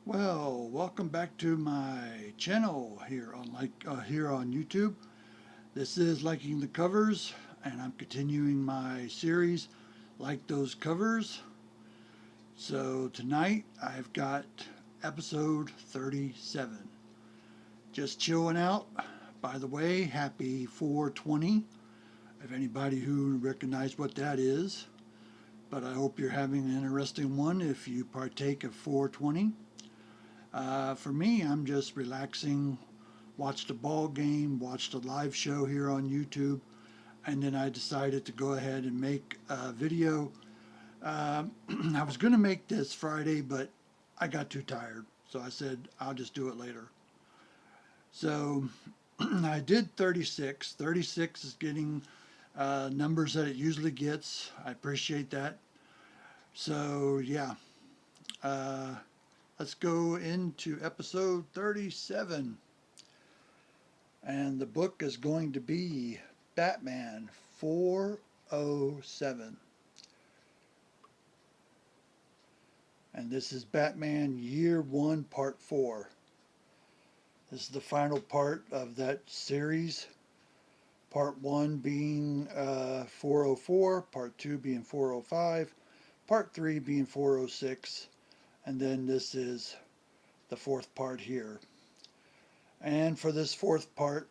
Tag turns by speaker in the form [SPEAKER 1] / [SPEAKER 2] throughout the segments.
[SPEAKER 1] Well, welcome back to my channel here on YouTube. This is Liking the Covers, and I'm continuing my series, Like Those Covers. So tonight I've got episode 37. Just chilling out. By the way, happy 420. If anybody who recognized what that is, but I hope you're having an interesting one if you partake of 420. For me, I'm just relaxing, watched a ball game, watched a live show here on YouTube, and then I decided to go ahead and make a video. I was going to make this Friday, but I got too tired, so I said I'll just do it later. So I did 36. 36 is getting numbers that it usually gets. I appreciate that. So yeah, uh, let's go into episode 37. And the book is going to be Batman 407. And this is Batman Year 1, Part 4. This is the final part of that series. Part 1 being 404, Part 2 being 405, Part 3 being 406, and then this is the fourth part here. And for this fourth part,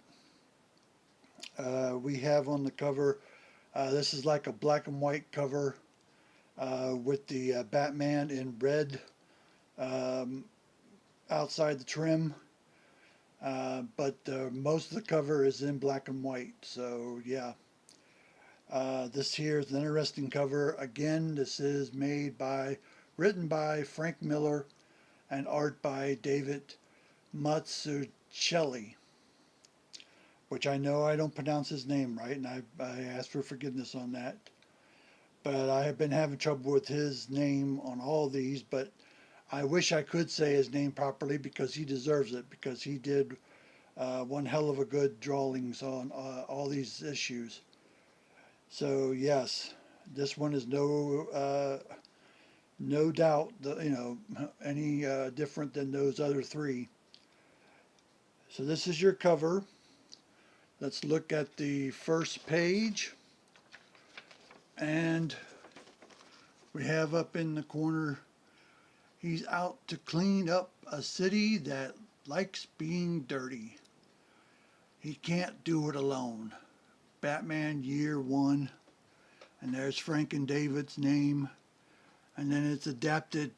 [SPEAKER 1] we have on the cover, this is like a black and white cover with the Batman in red um, outside the trim. But most of the cover is in black and white. So yeah, this here is an interesting cover. Again, this is written by Frank Miller and art by David Mazzucchelli, which I know I don't pronounce his name right, and I ask for forgiveness on that. But I have been having trouble with his name on all these, but I wish I could say his name properly because he deserves it, because he did one hell of a good drawings on all these issues. So yes, this one is no doubt any different than those other three. So this is your cover. Let's look at the first page, and we have up in the corner, he's out to clean up a city that likes being dirty. He can't do it alone. Batman Year 1, and there's Frank and David's name, and then it's adapted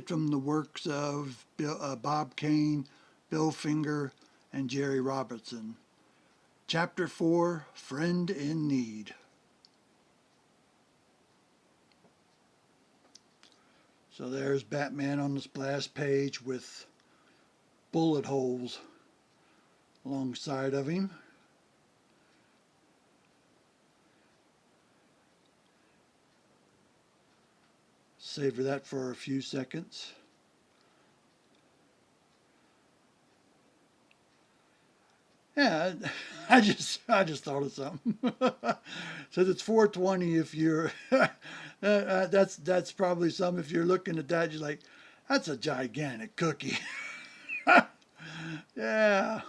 [SPEAKER 1] from the works of Bob Kane, Bill Finger, and Jerry Robertson. Chapter 4, Friend in Need. So there's Batman on the splash page with bullet holes alongside of him. Savor that for a few seconds. Yeah, I just thought of something. Says it's 420 if you're that's probably some if you're looking at that you're like, that's a gigantic cookie. Yeah.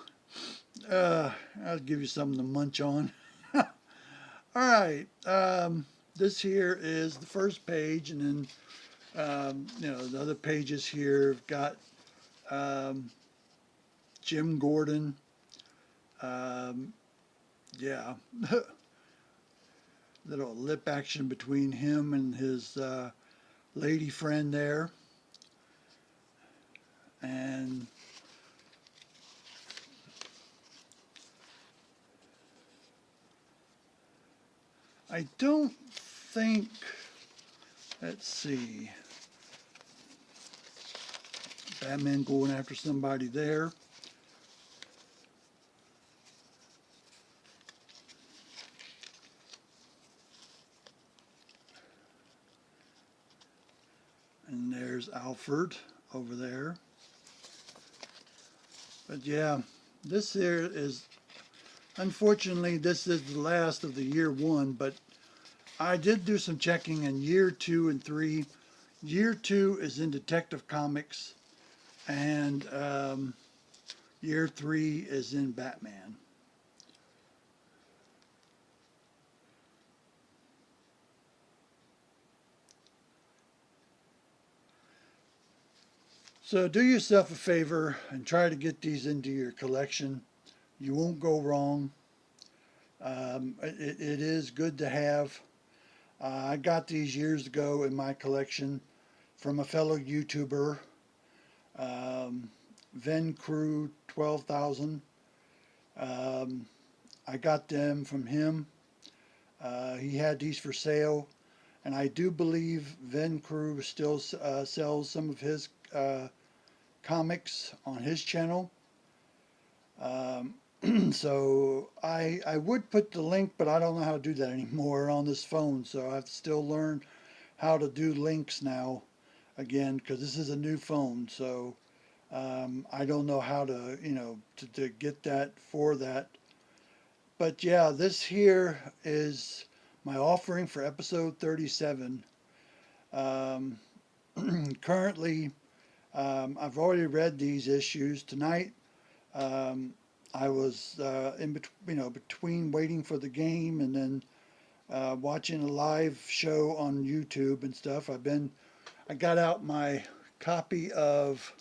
[SPEAKER 1] I'll give you something to munch on. All right. This here is the first page, and then the other pages here have got um, Jim Gordon. Um, yeah, little lip action between him and his lady friend there, and I don't think. Let's see. Batman going after somebody there. And there's Alfred over there. But yeah, this here is, unfortunately, this is the last of the Year 1, but I did do some checking in Year 2 and 3. Year 2 is in Detective Comics, and Year 3 is in Batman. So do yourself a favor and try to get these into your collection. You won't go wrong. It is good to have. I got these years ago in my collection from a fellow YouTuber, um, Ven Crew 12,000. Um, I got them from him. He had these for sale, and I do believe Ven Crew still sells some of his comics on his channel. Um, so I would put the link, but I don't know how to do that anymore on this phone. So I have to still learn how to do links now again because this is a new phone. So I don't know how to, to get that for that. But yeah, this here is my offering for episode 37. Um, currently, I've already read these issues tonight. Um, I was in between, between waiting for the game and then watching a live show on YouTube and stuff. I got out my copy of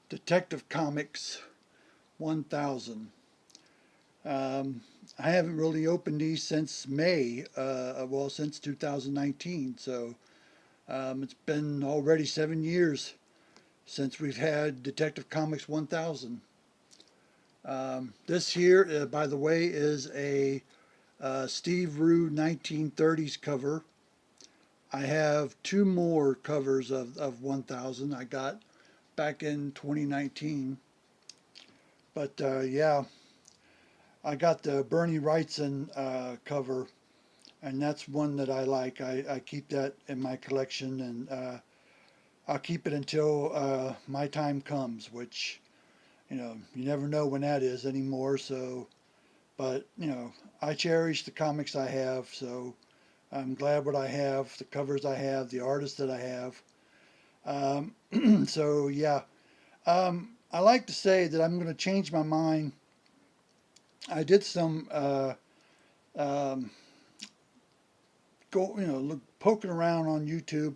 [SPEAKER 1] Detective Comics 1000. Um, I haven't really opened these since May, since 2019. So it's been already 7 years since we've had Detective Comics 1000. This here, by the way, is a Steve Rue 1930s cover. I have two more covers of 1000 I got back in 2019. But yeah, I got the Bernie Wrightson cover, and that's one that I like. I keep that in my collection, and I'll keep it until my time comes, which, you never know when that is anymore. So, but, I cherish the comics I have, so I'm glad what I have, the covers I have, the artists that I have. So, yeah. I like to say that I'm going to change my mind. I did some um, poking around on YouTube,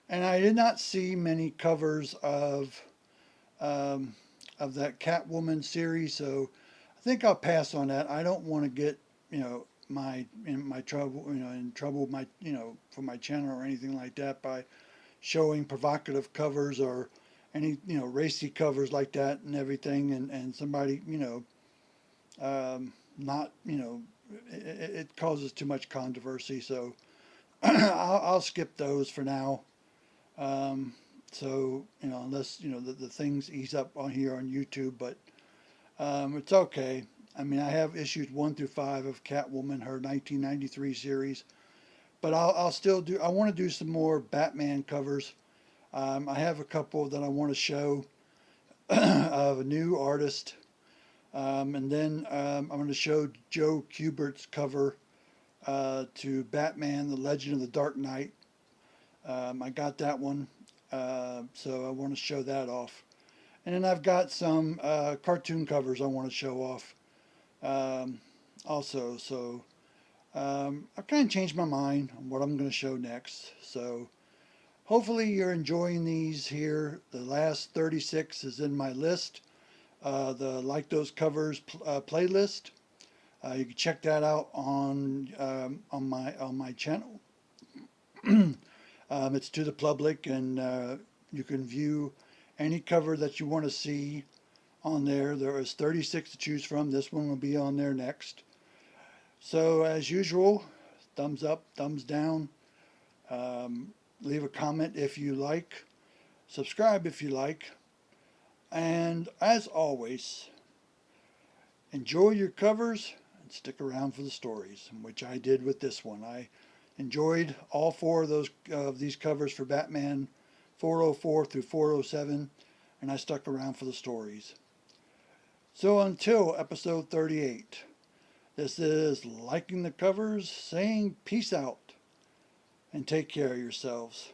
[SPEAKER 1] and I did not see many covers um, of that Catwoman series. So I think I'll pass on that. I don't want to get my trouble in trouble with my for my channel or anything like that by showing provocative covers or any racy covers like that and everything, and somebody not it causes too much controversy. So I'll skip those for now. Um, so unless the things ease up on here on YouTube, but it's okay. I mean, I have issues 1 through 5 of Catwoman, her 1993 series, but I'll still do. I want to do some more Batman covers. I have a couple that I want to show of a new artist, and then I'm going to show Joe Kubert's cover to Batman: The Legend of the Dark Knight. I got that one, so I want to show that off. And then I've got some cartoon covers I want to show off um, also. So I've kind of changed my mind on what I'm going to show next. So hopefully you're enjoying these here. The last 36 is in my list, the Like Those Covers playlist. You can check that out on my channel. It's to the public, and you can view any cover that you want to see on there. There is 36 to choose from. This one will be on there next. So as usual, thumbs up, thumbs down. Um, Leave a comment if you like. Subscribe if you like. And as always, enjoy your covers and stick around for the stories, which I did with this one. I enjoyed all four of these covers for Batman 404 through 407, and I stuck around for the stories. So until episode 38, this is Liking the Covers saying peace out. and take care of yourselves.